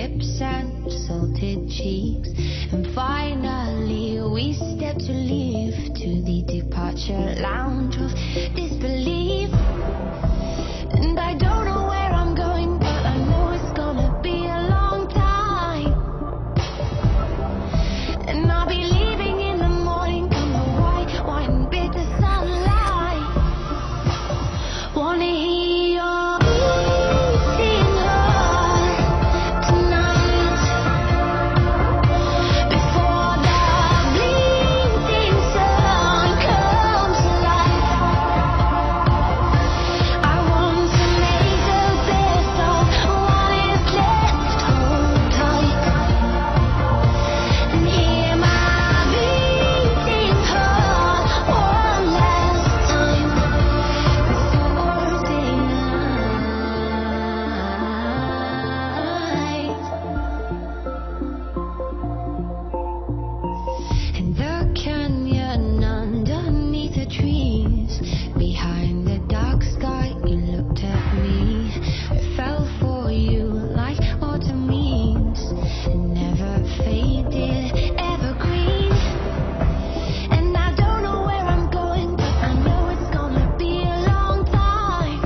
lips and salted cheeks. And finally we step to leave to the departure lounge of disbelief. And I don't know where I'm going, but I know it's gonna be a long time. And I'll be leaving in the morning, come the white wine, bitter sunlight. Wanna hear your beating heart tonight, before the bleeding sun comes alive. I want to make the best of what is left. Hold tight and hear my beating heart one last time before daylight. In the canyon underneath the trees, behind the dark sky, you looked at me. I fell for you like autumn leaves, never faded, evergreen. And I don't know where I'm going, but I know it's gonna be a long time.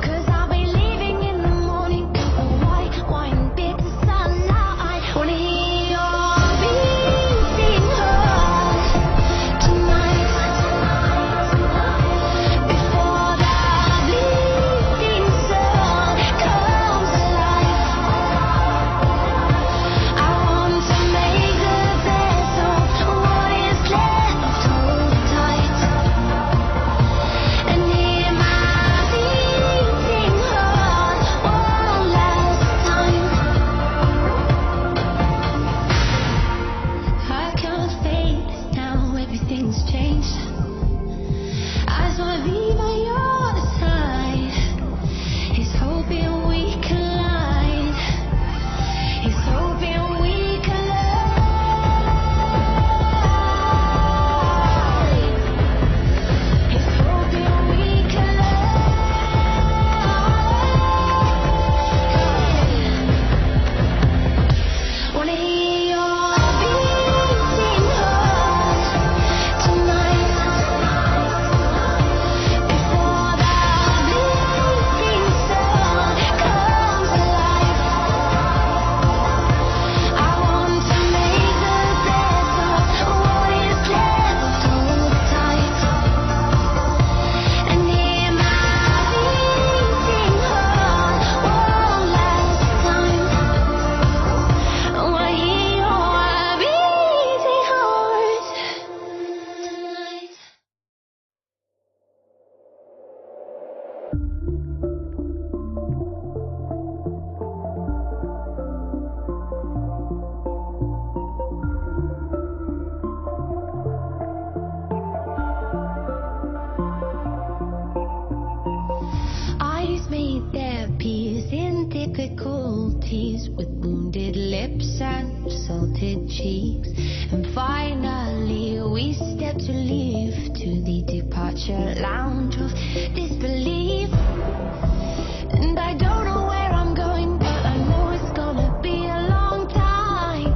'Cause I'll be leaving in the morning, come the white wine, bitter sunlight. Wanna hear your beating heart tonight, before the bleeding sun comes alive. I want to make the best of what is left. Hold tight and hear my beating heart one last time. I can't face now, everything's changed. I just wanna be by your side. He's hoping we collide. He's hoping we collide. He's hoping we collide. Wanna hear your beating heart tonight, before the bleeding sun comes alive. I want to make the best of what is left. Hold tight and hear my beating heart one last time. I wanna hear your beating heart tonight. Eyes made their peace in difficulties, with wounded lips and salted cheeks. And finally we step to leave to the departure lounge of disbelief. And I don't know where I'm going, but I know it's gonna be a long time.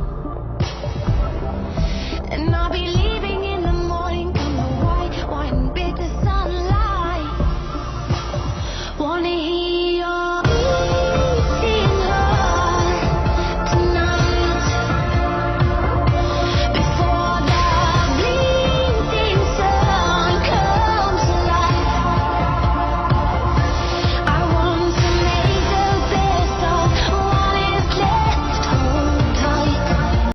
And I'll be leaving in the morning, come the white wine, bitter sunlight. Wanna hear